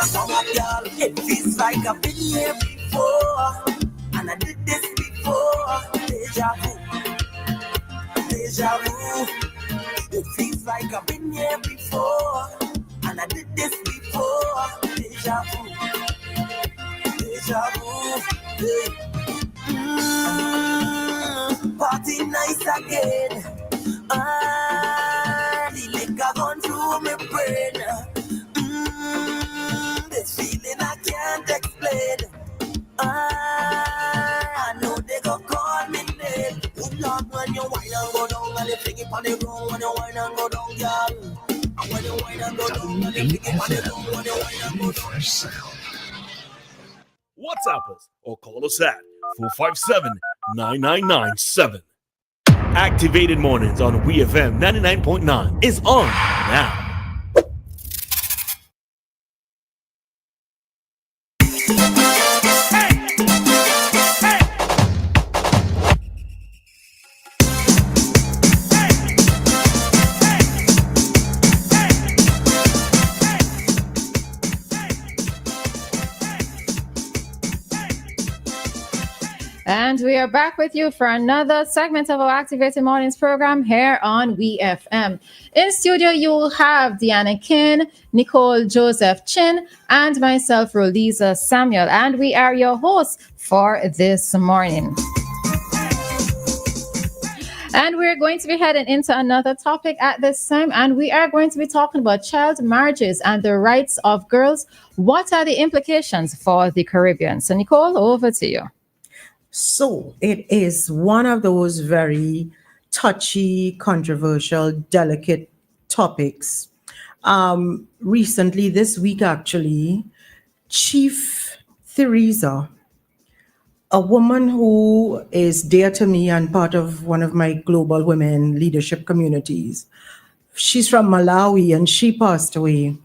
Come on, girl. It feels like I've been here before, and I did this before. Deja vu, deja vu. It feels like I've been here before, and I did this before. Deja vu, deja vu. Yeah. Party nice again. The liquor gone through my brain. This feeling I can't explain. I know they gon' call me name. Good Lord, when you whine and go down and you fling it on the ground, when you whine and go down, girl. And when you whine and go down and you fling it on the ground, when you whine and go down. WhatsApp us or call us at 457-9997. Activated Mornings on WEFM 99.9 is on now. And we are back with you for another segment of our Activated Mornings program here on WEFM. In studio, you will have Dianna Cain, Nicole Joseph Chin, and myself, Roleza Samuel. And we are your hosts for this morning. And we're going to be heading into another topic at this time. And we are going to be talking about child marriages and the rights of girls. What are the implications for the Caribbean? So, Nicole, over to you. So it is one of those very touchy, controversial, delicate topics. Recently, this week actually, Chief Theresa, a woman who is dear to me and part of one of my global women leadership communities, she's from Malawi and she passed away.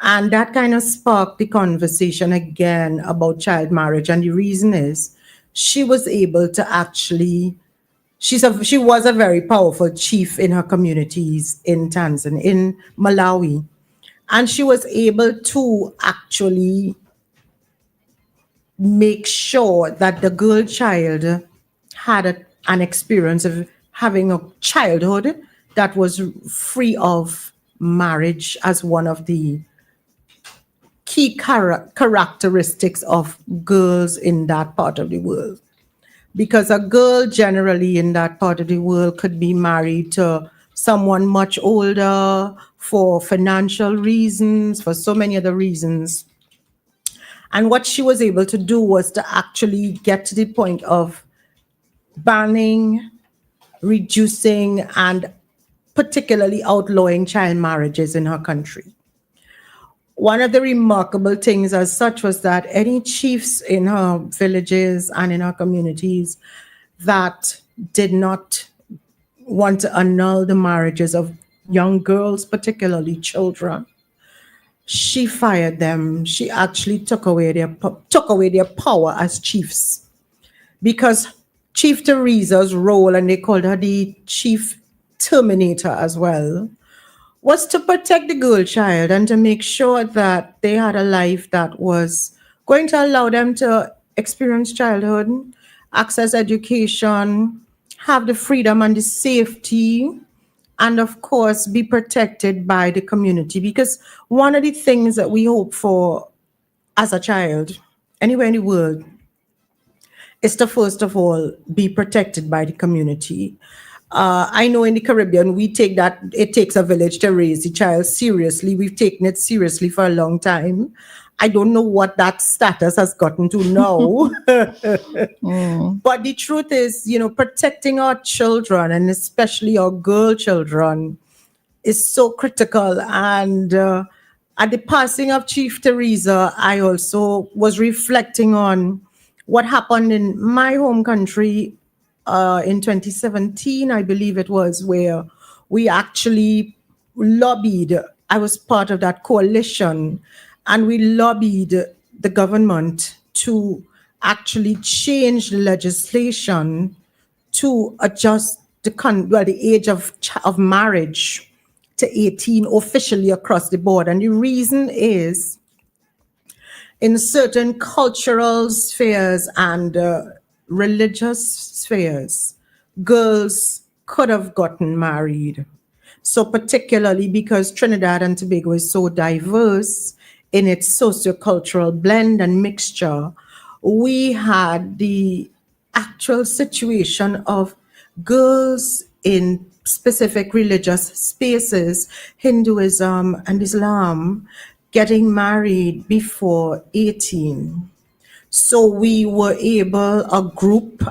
And that kind of sparked the conversation again about child marriage. And the reason is, she was able to actually, she was a very powerful chief in her communities in Tanzania, in Malawi. And she was able to actually make sure that the girl child had an experience of having a childhood that was free of marriage as one of the key characteristics of girls in that part of the world. Because a girl generally in that part of the world could be married to someone much older for financial reasons, for so many other reasons. And what she was able to do was to actually get to the point of banning, reducing, and particularly outlawing child marriages in her country. One of the remarkable things as such was that any chiefs in her villages and in her communities that did not want to annul the marriages of young girls, particularly children, she fired them. She actually took away their power as chiefs. Because Chief Theresa's role, and they called her the Chief Terminator as well, was to protect the girl child and to make sure that they had a life that was going to allow them to experience childhood, access education, have the freedom and the safety, and of course, be protected by the community. Because one of the things that we hope for as a child, anywhere in the world, is to first of all be protected by the community. I know in the Caribbean, we take that it takes a village to raise the child seriously. We've taken it seriously for a long time. I don't know what that status has gotten to now. But the truth is, protecting our children and especially our girl children is so critical. And at the passing of Chief Theresa, I also was reflecting on what happened in my home country in 2017, I believe it was, where we actually lobbied. I was part of that coalition, and we lobbied the government to actually change the legislation to adjust the age of marriage to 18 officially across the board. And the reason is in certain cultural spheres and religious spheres, girls could have gotten married. So particularly because Trinidad and Tobago is so diverse in its sociocultural blend and mixture, we had the actual situation of girls in specific religious spaces, Hinduism and Islam, getting married before 18. So we were able,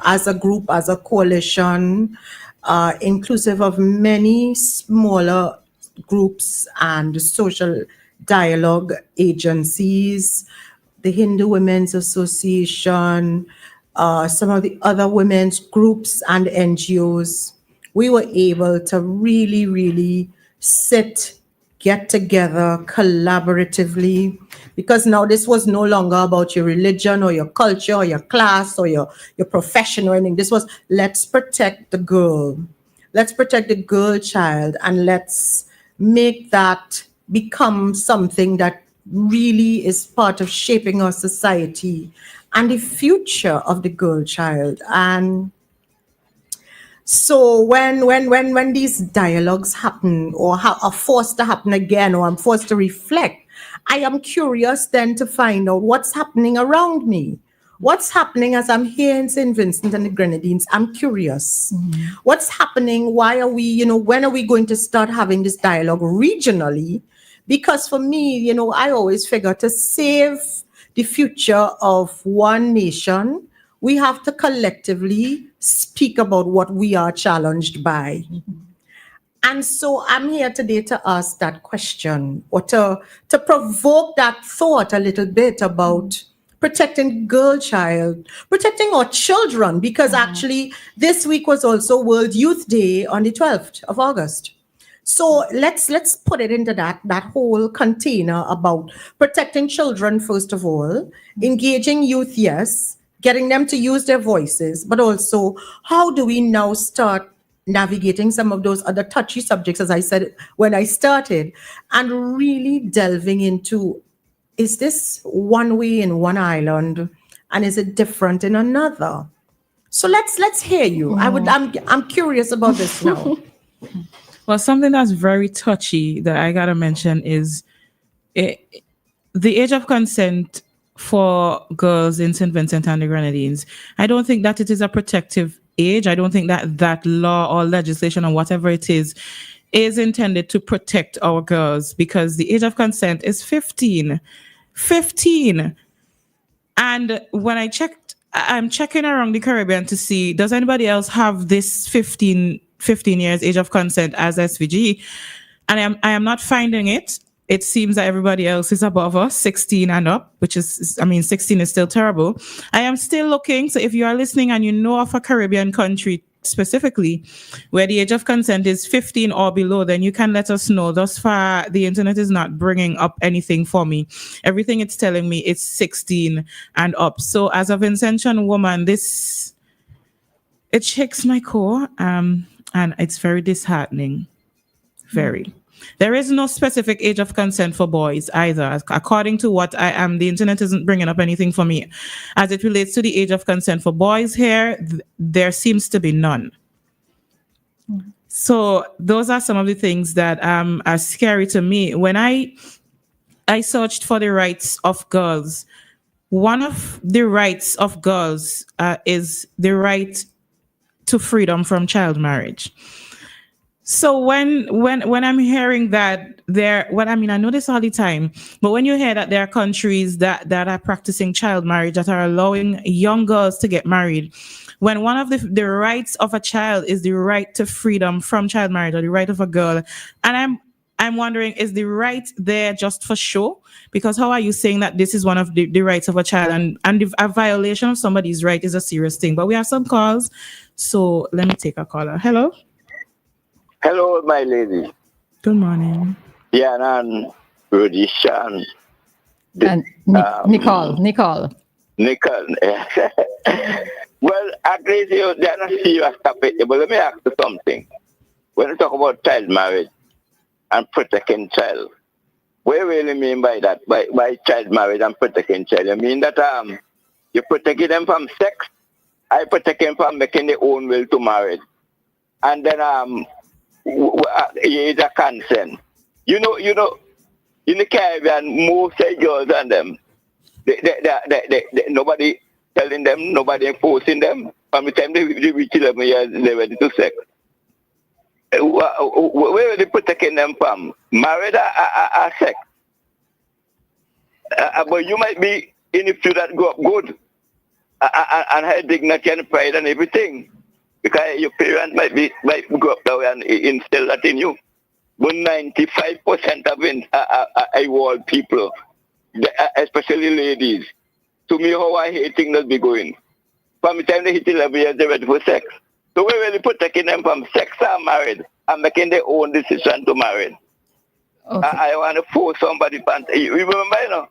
as a coalition, inclusive of many smaller groups and social dialogue agencies, the Hindu Women's Association, some of the other women's groups and NGOs. We were able to really, really get together collaboratively, because now this was no longer about your religion or your culture or your class or your profession or anything. This was, let's protect the girl. Let's protect the girl child, and let's make that become something that really is part of shaping our society and the future of the girl child. And so when these dialogues happen or are forced to happen again, or I'm forced to reflect, I am curious then to find out what's happening around me. What's happening as I'm here in St. Vincent and the Grenadines? I'm curious. What's happening? Why are we, when are we going to start having this dialogue regionally? Because for me, I always figure to save the future of one nation, we have to collectively speak about what we are challenged by. And so I'm here today to ask that question, or to provoke that thought a little bit about protecting girl child, protecting our children, because actually this week was also World Youth Day on the 12th of August. So let's put it into that whole container about protecting children, first of all, engaging youth, yes, getting them to use their voices, but also how do we now start navigating some of those other touchy subjects, as I said when I started, and really delving into, is this one way in one island and is it different in another? So let's hear you. I'm curious about this now. Well, something that's very touchy that I gotta mention is the age of consent for girls in St. Vincent and the Grenadines. I don't think that it is a protective age. I don't think that law or legislation or whatever it is intended to protect our girls, because the age of consent is 15. 15. And when I'm checking around the Caribbean to see, does anybody else have this 15 years age of consent as SVG? And I am not finding it. It seems that everybody else is above us, 16 and up, which is, 16 is still terrible. I am still looking. So if you are listening and you know of a Caribbean country specifically where the age of consent is 15 or below, then you can let us know. Thus far, the internet is not bringing up anything for me. Everything it's telling me is 16 and up. So as a Vincentian woman, it shakes my core, and it's very disheartening. Very. There is no specific age of consent for boys either. According to what I am, the internet isn't bringing up anything for me. As it relates to the age of consent for boys here, there seems to be none. So those are some of the things that are scary to me. When I searched for the rights of girls, one of the rights of girls is the right to freedom from child marriage. So when I'm hearing that I know this all the time, but when you hear that there are countries that are practicing child marriage, that are allowing young girls to get married, when one of the rights of a child is the right to freedom from child marriage, or the right of a girl, and I'm wondering, is the right there just for show? Because how are you saying that this is one of the rights of a child, and a violation of somebody's right is a serious thing? But we have some calls, so let me take a caller. Hello. Hello, my lady. Good morning. Dianna and Rhodesha and Nicole. Well, at least they're not serious topic, but let me ask you something. When you talk about child marriage and protecting child, What do you really mean by that? By child marriage and protecting child? You mean that you're protecting them from sex? I protect them from making their own will to marry. And then is a consent. You know, in the Caribbean, most girls and them, they, nobody telling them, nobody enforcing them. From the time they reach 11 years, they're ready to sex. Where are they protecting them from? Married or sex? But you might be in the few that grow up good and have dignity and pride and everything. Because your parents might grow up that way and instill that in you. But 95% of world people, especially ladies, to me, how I hate things that be going. From the time they hit 11 years, they're ready for sex. So we're really protecting them from sex or married and making their own decision to marry. Okay. I want to force somebody. You remember, you know,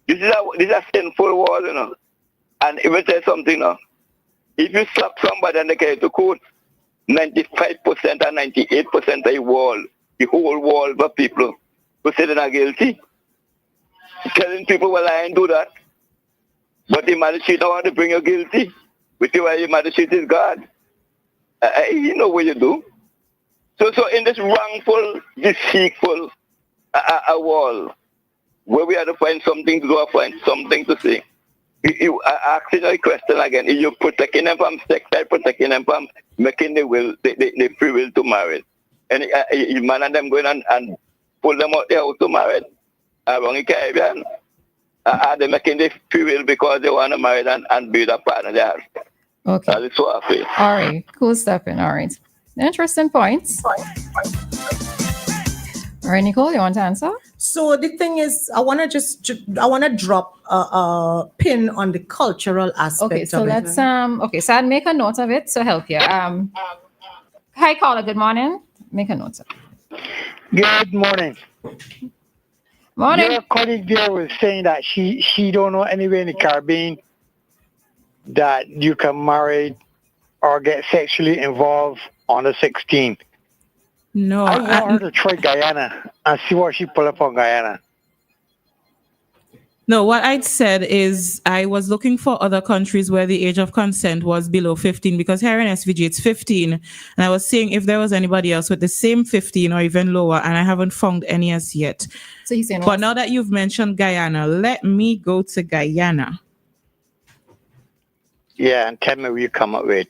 this is a sinful world, you know. And if I tell something, you know, if you slap somebody and they get to court, 95% or 98% of the whole world of people who say they're not guilty. Telling people, well, I ain't do that. But the magistrate don't want to bring you guilty. Which is why the magistrate is God. You know what you do. So in this wrongful, deceitful world, where we have to find something to do or find something to say, you asking a question again. If you're protecting them from sex, you're protecting them from making the free will to marry. And you man and them going and pull them out there out to marry. Around in Caribbean, they're making the free will because they want to marry and build a partner there. Okay. That is so I feel. All right. Cool stuff. All right. Interesting points. All right, Nicole, you want to answer? So the thing is, I want to drop a pin on the cultural aspect. Okay, so of let's it. so I'll make a note of it to help you. Hi, caller. Good morning. Make a note of it. Good morning. Morning. Your colleague there was saying that she don't know anywhere in the Caribbean that you can marry or get sexually involved under 16. No, I want her to try Guyana and see what she pull up on Guyana. No, what I'd said is I was looking for other countries where the age of consent was below 15 because here in SVG it's 15. And I was seeing if there was anybody else with the same 15 or even lower, and I haven't found any as yet. So he's saying, But now that you've mentioned Guyana, let me go to Guyana. Yeah, and tell me what you come up with.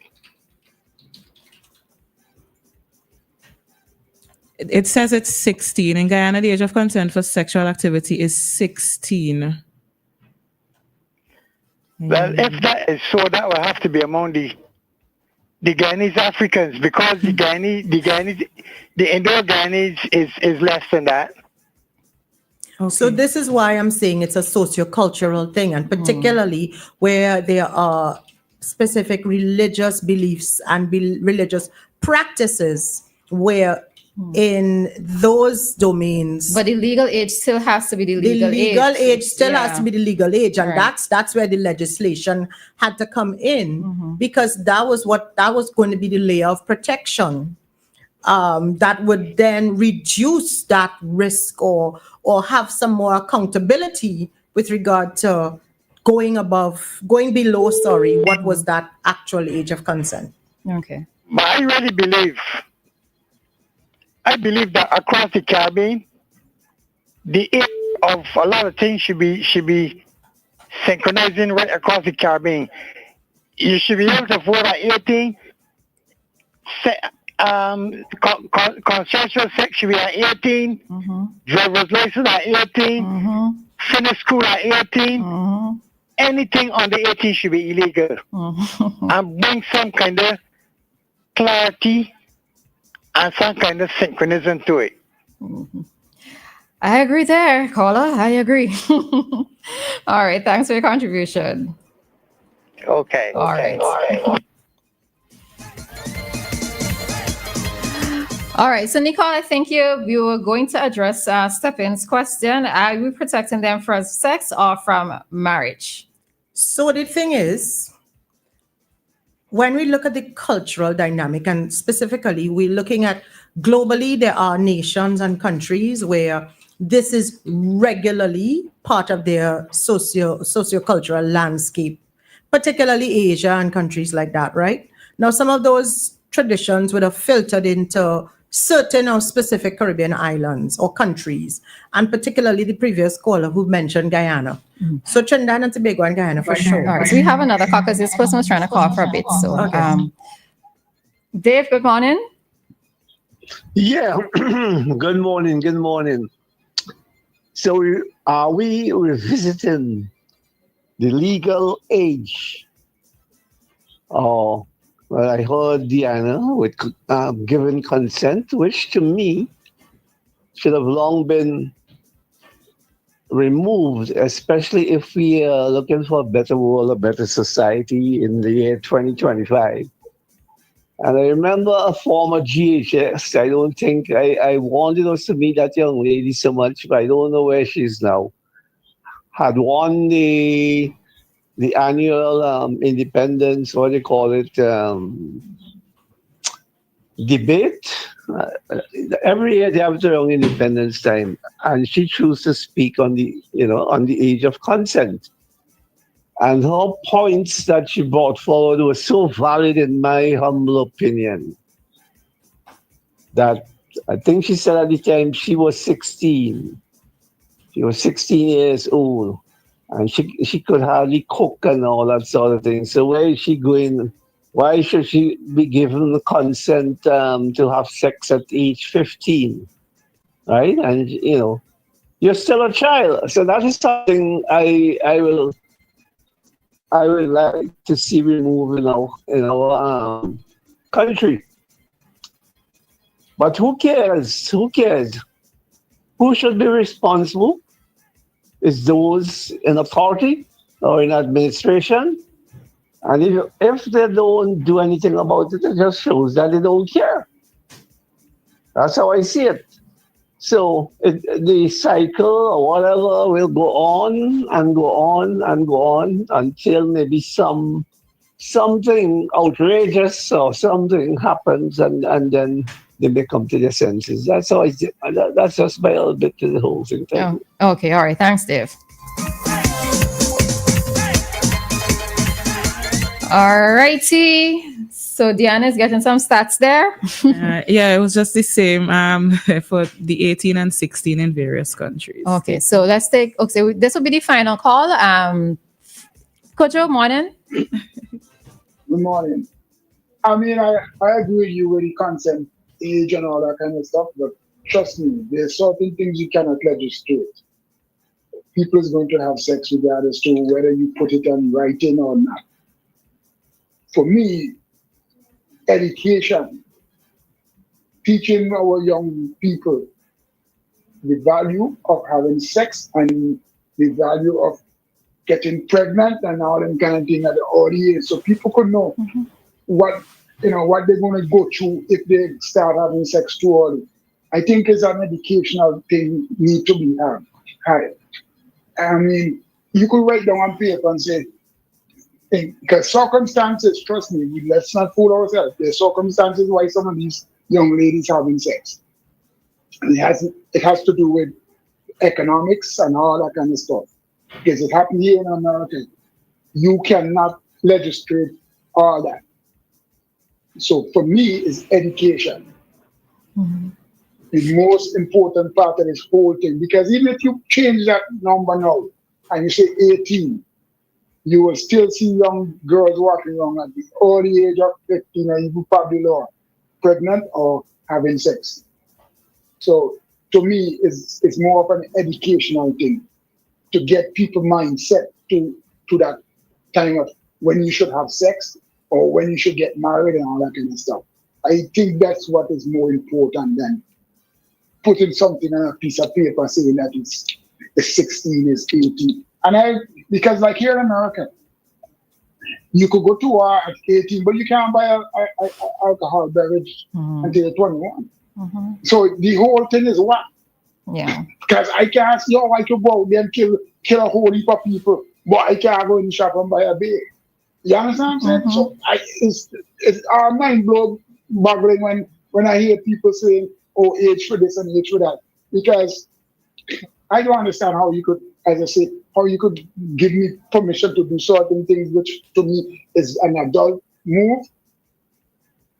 It says it's 16. In Guyana, the age of consent for sexual activity is 16. Well, if that is so, that will have to be among the Guyanese Africans because the Indo Guyanese is less than that. Okay. So this is why I'm saying it's a socio-cultural thing, and particularly where there are specific religious beliefs and religious practices where in those domains, but the legal age still has to be the legal age. The legal age still has to be the legal age, and Right. that's where the legislation had to come in because that was going to be the layer of protection that would then reduce that risk or have some more accountability with regard to going below. What was that actual age of consent? Okay. But I really believe that across the Caribbean, the age of a lot of things should be synchronizing right across the Caribbean. You should be able to vote at 18. Consensual sex should be at 18. Driver's license at 18. Finish school at 18. Anything under 18 should be illegal. And bring some kind of clarity and some kind of synchronism to it. I agree there, caller. I agree. All right. Thanks for your contribution. Okay. All right. All right. So, Nicole, I think you were going to address Stephen's question. Are we protecting them from sex or from marriage? So the thing is, when we look at the cultural dynamic, and specifically we're looking at globally, there are nations and countries where this is regularly part of their socio-cultural landscape, particularly Asia and countries like that, right? Now, some of those traditions would have filtered into certain or specific Caribbean islands or countries, and particularly the previous caller who mentioned Guyana. So Trinidad and Tobago and Guyana for sure. All right, so we have another call because this person was trying to call for a bit. So, Dave, good morning. Yeah. Good morning. Good morning. So, are we revisiting the legal age? Well, I heard Dianna with given consent, which to me should have long been removed, especially if we are looking for a better world, a better society in the year 2025. And I remember a former GHS. I don't think I wanted us to meet that young lady so much, but I don't know where she is now. Had won the annual independence, what do you call it, debate. Every year they have their own independence time, and she chose to speak on the age of consent. And her points that she brought forward were so valid, in my humble opinion, that I think she said at the time she was 16. She was 16 years old, and she could hardly cook and all that sort of thing. So where is she going? Why should she be given the consent to have sex at age 15? Right? And, you're still a child. So that is something I would like to see removed in our country. But who cares? Who cares? Who should be responsible? Is those in authority or in administration? And if they don't do anything about it, it just shows that they don't care. That's how I see it. So the cycle or whatever will go on and go on and go on until maybe something outrageous or something happens, and then they may come to their senses. That's how I see it. That's just my little bit to the whole thing. Thank you. Okay, all right. Thanks, Dave. All righty. So Dianna is getting some stats there. Yeah, it was just the same for the 18 and 16 in various countries. Okay, so let's take. Okay, this will be the final call. Kojo, morning. Good morning. I mean, I agree with you with the consent age and all that kind of stuff, but trust me, there's certain things you cannot legislate. People is going to have sex regardless to whether you put it on writing or not. For me, education, teaching our young people the value of having sex and the value of getting pregnant and all them kind of thing at the early age, so people could know what they're going to go through if they start having sex too early. I think it's an educational thing need to be had. I mean, you could write down on paper and say, because circumstances, trust me, let's not fool ourselves. There's circumstances why some of these young ladies having sex. And it has to do with economics and all that kind of stuff. Because it happened here in America. You cannot legislate all that. So for me, it's education. Mm-hmm. The most important part of this whole thing. Because even if you change that number now and you say 18, you will still see young girls walking around at the early age of 15 or even probably lower, pregnant or having sex. So to me, it's more of an educational thing to get people mindset to that time of when you should have sex or when you should get married and all that kind of stuff. I think that's what is more important than putting something on a piece of paper saying that it's 16, is 18. Because like here in America, you could go to war at 18, but you can't buy an alcohol beverage until you're 21. Mm-hmm. So the whole thing is what? Yeah. Because I can't see how I could go out there and kill a whole heap of people, but I can't go in the shop and buy a beer. You understand what I'm saying? So it's mind-boggling when I hear people saying, oh, age for this and age for that. Because I don't understand how you could, as I said, how you could give me permission to do certain things, which to me is an adult move,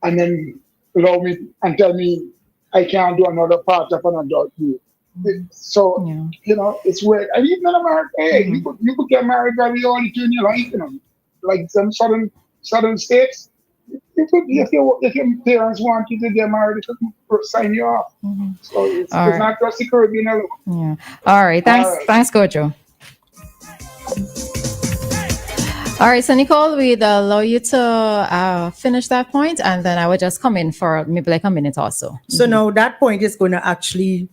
and then allow me and tell me I can't do another part of an adult move. So it's weird. And even in America, hey, you could get married very early in your life, like some southern states. You could, if your parents want you to get married, they could sign you off. So it's not just the Caribbean alone. Yeah. All right. Thanks, Gojo. All right, so Nicole, we'd allow you to finish that point, and then I would just come in for maybe like a minute or so. So now that point is going to actually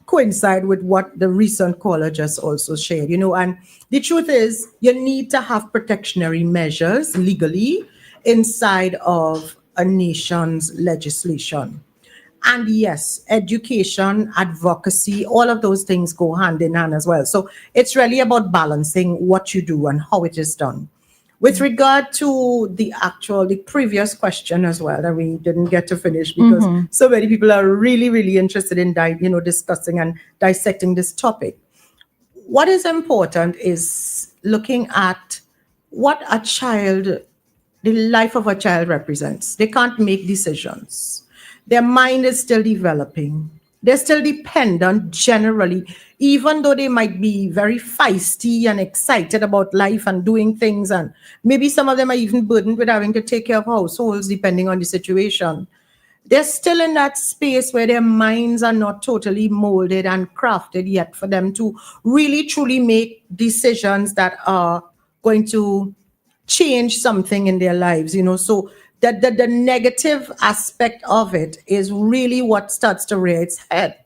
coincide with what the recent caller just also shared, and the truth is you need to have protectionary measures legally inside of a nation's legislation. And yes, education, advocacy, all of those things go hand in hand as well. So it's really about balancing what you do and how it is done. With regard to the previous question as well that we didn't get to finish because so many people are really, really interested in discussing and dissecting this topic. What is important is looking at what the life of a child represents. They can't make decisions. Their mind is still developing. They're still dependent generally, even though they might be very feisty and excited about life and doing things. And maybe some of them are even burdened with having to take care of households, depending on the situation. They're still in that space where their minds are not totally molded and crafted yet for them to really, truly make decisions that are going to change something in their lives, So the negative aspect of it is really what starts to rear its head.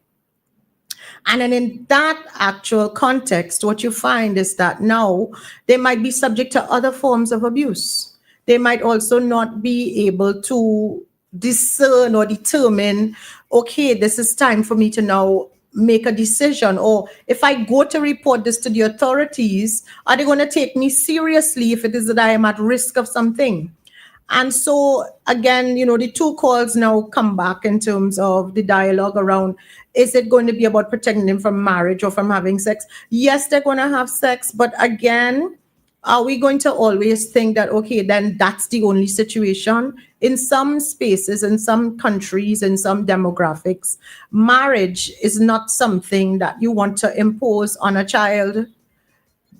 And then in that actual context, what you find is that now they might be subject to other forms of abuse. They might also not be able to discern or determine, okay, this is time for me to now make a decision, or if I go to report this to the authorities, are they going to take me seriously if it is that I am at risk of something? And so again, the two calls now come back in terms of the dialogue around, is it going to be about protecting them from marriage or from having sex? Yes, they're going to have sex, but again, are we going to always think that, okay, then that's the only situation? In some spaces, in some countries, in some demographics, marriage is not something that you want to impose on a child.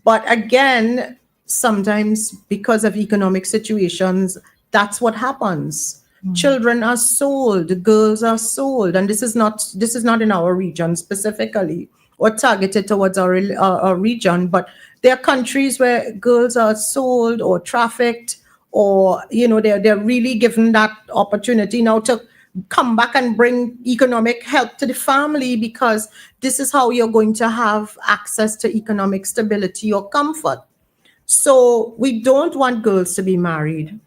But again, sometimes because of economic situations, that's what happens. Children are sold, girls are sold, and this is not in our region specifically or targeted towards our region, but there are countries where girls are sold or trafficked, or they're really given that opportunity now to come back and bring economic help to the family, because this is how you're going to have access to economic stability or comfort. So we don't want girls to be married.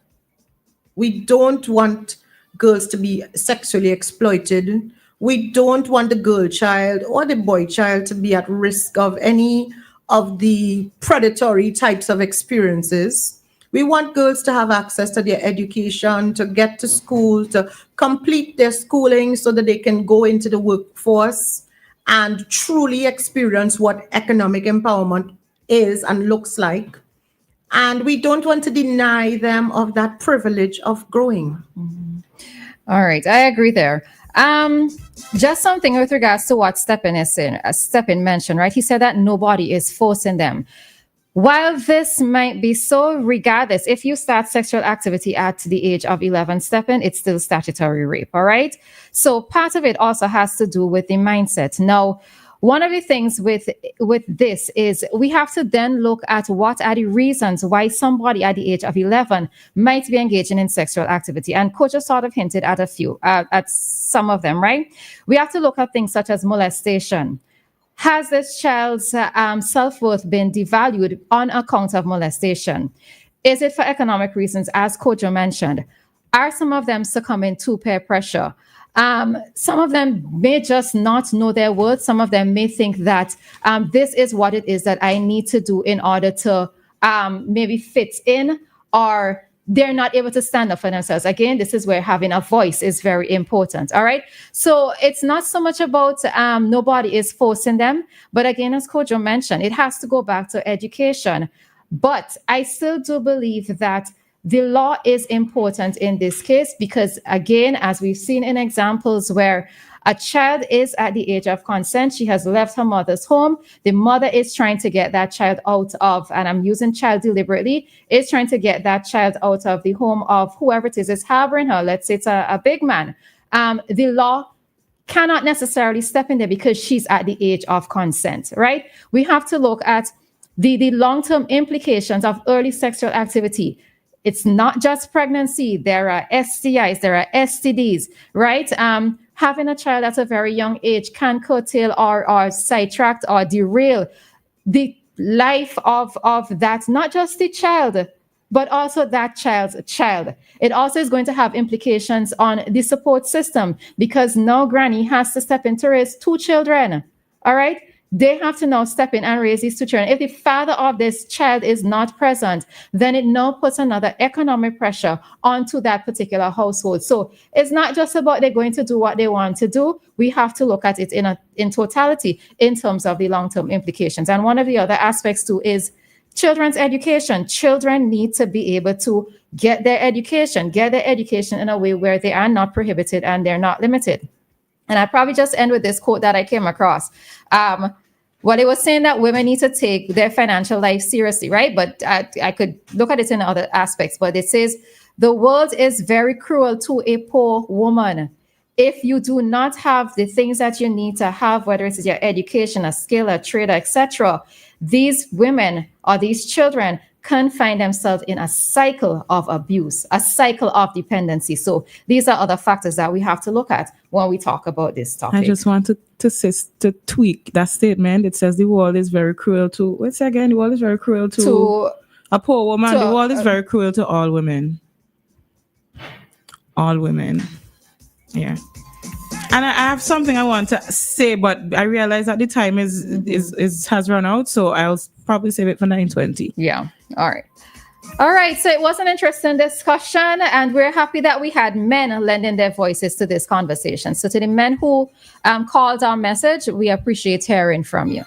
We don't want girls to be sexually exploited. We don't want the girl child or the boy child to be at risk of any of the predatory types of experiences. We want girls to have access to their education, to get to school, to complete their schooling so that they can go into the workforce and truly experience what economic empowerment is and looks like. And we don't want to deny them of that privilege of growing. All right, I agree there. Just something with regards to what Stephen mentioned, right? He said that nobody is forcing them. While this might be so, regardless, if you start sexual activity at the age of 11, Stephen, it's still statutory rape, all right? So part of it also has to do with the mindset. Now, one of the things with this is we have to then look at what are the reasons why somebody at the age of 11 might be engaging in sexual activity. And Coach has sort of hinted at at some of them, right? We have to look at things such as molestation. Has this child's self-worth been devalued on account of molestation? Is it for economic reasons, as Kojo mentioned? Are some of them succumbing to peer pressure? Some of them may just not know their worth. Some of them may think that this is what it is that I need to do in order to maybe fit in, or they're not able to stand up for themselves. Again, this is where having a voice is very important. All right. So it's not so much about nobody is forcing them. But again, as Coach Joe mentioned, it has to go back to education. But I still do believe that the law is important in this case because, again, as we've seen in examples where a child is at the age of consent, she has left her mother's home. The mother is trying to get that child out of, and I'm using child deliberately, is trying to get that child out of the home of whoever it is harboring her. Let's say it's a big man. The law cannot necessarily step in there because she's at the age of consent, right? We have to look at the long-term implications of early sexual activity. It's not just pregnancy. There are STIs, there are STDs, right? Having a child at a very young age can curtail or sidetrack or derail the life of that, not just the child, but also that child's child. It also is going to have implications on the support system because now granny has to step in to raise 2 children, all right? They have to now step in and raise these 2 children. If the father of this child is not present, then it now puts another economic pressure onto that particular household. So it's not just about they're going to do what they want to do. We have to look at it in totality in terms of the long-term implications. And one of the other aspects too is children's education. Children need to be able to get their education in a way where they are not prohibited and they're not limited. And I probably just end with this quote that I came across. Well, it was saying that women need to take their financial life seriously, right? But I could look at it in other aspects. But it says, the world is very cruel to a poor woman. If you do not have the things that you need to have, whether it's your education, a skill, a trade, etc., these women or these children can find themselves in a cycle of abuse, a cycle of dependency. So these are other factors that we have to look at when we talk about this topic. I just want to tweak that statement. It says the world is very cruel to, what's it again? The world is very cruel to a poor woman. The world is very cruel to all women. All women. Yeah. And I have something I want to say, but I realize that the time has run out, so I'll probably save it for 9:20. Yeah. All right. So it was an interesting discussion, and we're happy that we had men lending their voices to this conversation. So to the men who called our message, we appreciate hearing from you.